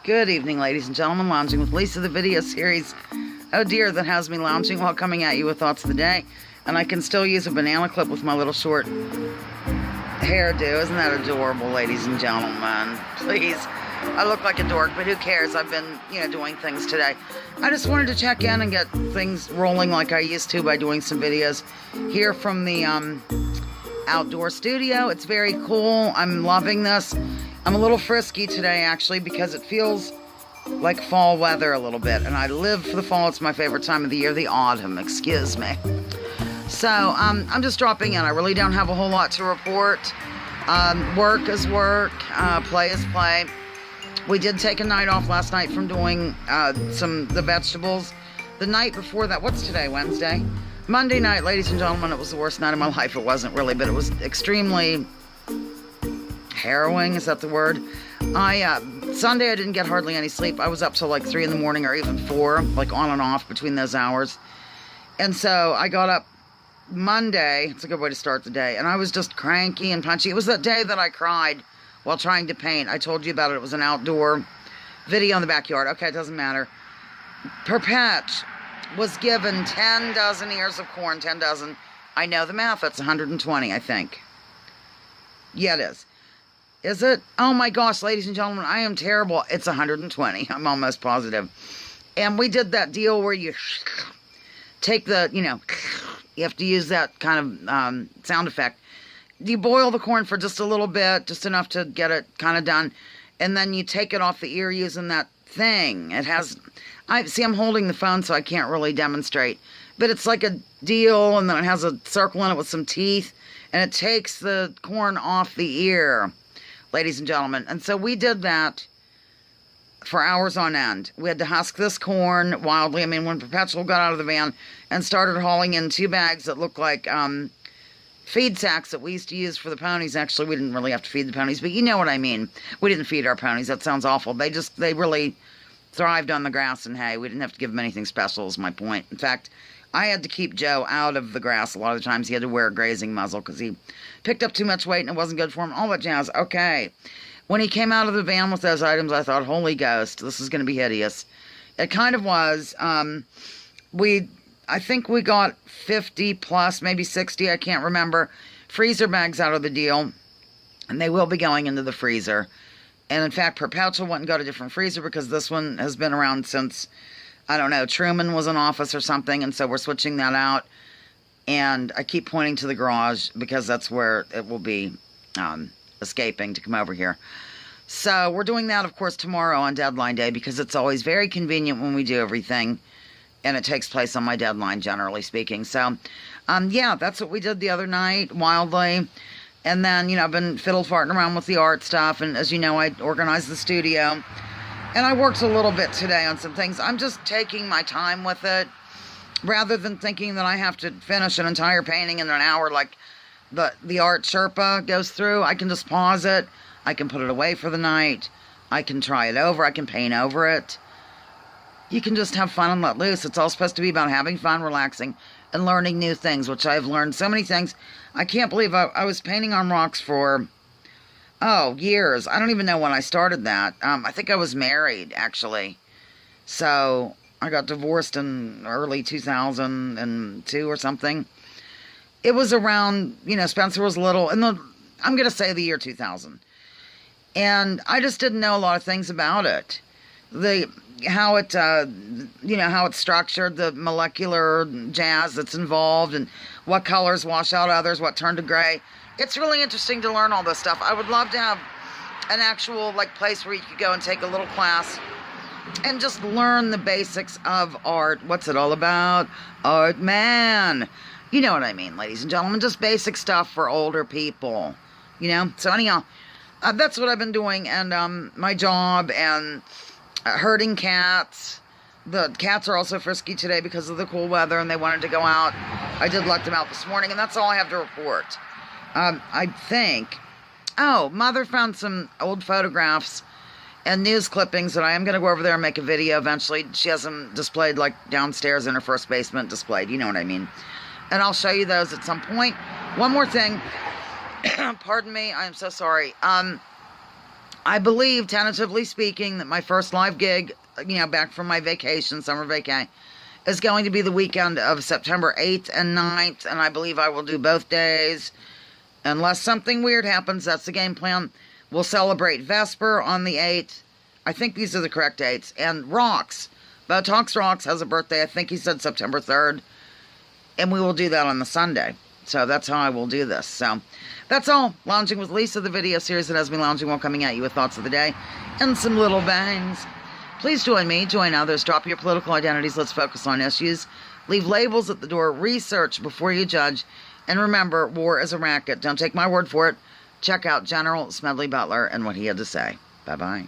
Good evening, ladies and gentlemen. Lounging with Lisa, the video series, oh dear, that has me lounging while coming at you with thoughts of the day. And I can still use a banana clip with my little short hairdo. Isn't that adorable, ladies and gentlemen? Please. I look like a dork, but who cares? I've been, doing things today. I just wanted to check in and get things rolling like I used to by doing some videos here from the outdoor studio. It's very cool. I'm loving this. I'm a little frisky today, actually, because it feels like fall weather a little bit. And I live for the fall. It's my favorite time of the year, the autumn, excuse me. So, I'm just dropping in. I really don't have a whole lot to report. Work is work. Play is play. We did take a night off last night from doing the vegetables. The night before that, what's today, Wednesday? Monday night, ladies and gentlemen, it was the worst night of my life. It wasn't really, but it was extremely harrowing, is that the word? Sunday I didn't get hardly any sleep. I was up till like 3 in the morning or even 4, like on and off between those hours. And so I got up Monday, it's a good way to start the day, and I was just cranky and punchy. It was that day that I cried while trying to paint. I told you about it. It was an outdoor video in the backyard. Okay, it doesn't matter. Perpet was given 10 dozen ears of corn, 10 dozen. I know the math. That's 120, I think. Yeah, it is. Is it? Oh my gosh, ladies and gentlemen, I am terrible. It's 120. I'm almost positive. And we did that deal where you take the, you have to use that kind of sound effect. You boil the corn for just a little bit, just enough to get it kind of done. And then you take it off the ear using that thing. It has, I'm holding the phone so I can't really demonstrate. But it's like a deal, and then it has a circle in it with some teeth. And it takes the corn off the ear, ladies and gentlemen. And so we did that for hours on end. We had to husk this corn wildly. I mean, when Perpetual got out of the van and started hauling in 2 bags that looked like feed sacks that we used to use for the ponies. Actually, we didn't really have to feed the ponies, but you know what I mean. We didn't feed our ponies. That sounds awful. They really thrived on the grass and hay. We didn't have to give them anything special, is my point. In fact, I had to keep Joe out of the grass a lot of the times. He had to wear a grazing muzzle because he picked up too much weight and it wasn't good for him. All that jazz. Okay. When he came out of the van with those items, I thought, Holy Ghost, this is going to be hideous. It kind of was. I think we got 50 plus, maybe 60, I can't remember, freezer bags out of the deal. And they will be going into the freezer. And in fact, Perpetual went and got a different freezer because this one has been around since, I don't know, Truman was in office or something. And so we're switching that out. And I keep pointing to the garage because that's where it will be escaping to come over here. So we're doing that, of course, tomorrow on deadline day because it's always very convenient when we do everything. And it takes place on my deadline, generally speaking. So, yeah, that's what we did the other night, wildly. And then, I've been fiddle-farting around with the art stuff. And as you know, I organized the studio. And I worked a little bit today on some things. I'm just taking my time with it. Rather than thinking that I have to finish an entire painting in an hour like the art Sherpa goes through, I can just pause it. I can put it away for the night. I can try it over. I can paint over it. You can just have fun and let loose. It's all supposed to be about having fun, relaxing, and learning new things, which I've learned so many things. I can't believe I was painting on rocks for, years. I don't even know when I started that. I think I was married, actually. So I got divorced in early 2002 or something. It was around, Spencer was little, I'm going to say the year 2000. And I just didn't know a lot of things about it. How it's structured, the molecular jazz that's involved, and what colors wash out others, what turn to gray. It's really interesting to learn all this stuff. I would love to have an actual place where you could go and take a little class and just learn the basics of art. What's it all about? Art, man. You know what I mean, ladies and gentlemen. Just basic stuff for older people. So anyhow, that's what I've been doing, and my job, and herding cats. The cats are also frisky today because of the cool weather, and they wanted to go out. I did let them out this morning, and that's all I have to report. I think. Oh, Mother found some old photographs and news clippings, and I am going to go over there and make a video eventually. She has them displayed downstairs in her first basement displayed. You know what I mean. And I'll show you those at some point. One more thing. Pardon me. I am so sorry. I believe, tentatively speaking, that my first live gig, back from my vacation, summer vacay, is going to be the weekend of September 8th and 9th, and I believe I will do both days. Unless something weird happens, that's the game plan. We'll celebrate Vesper on the 8th. I think these are the correct dates. And Rocks. Botox Rocks has a birthday. I think he said September 3rd. And we will do that on the Sunday. So that's how I will do this. So that's all. Lounging with Lisa, the video series that has me lounging while coming at you with thoughts of the day and some little bangs. Please join me, join others, drop your political identities, let's focus on issues. Leave labels at the door, research before you judge, and remember, war is a racket. Don't take my word for it. Check out General Smedley Butler and what he had to say. Bye-bye.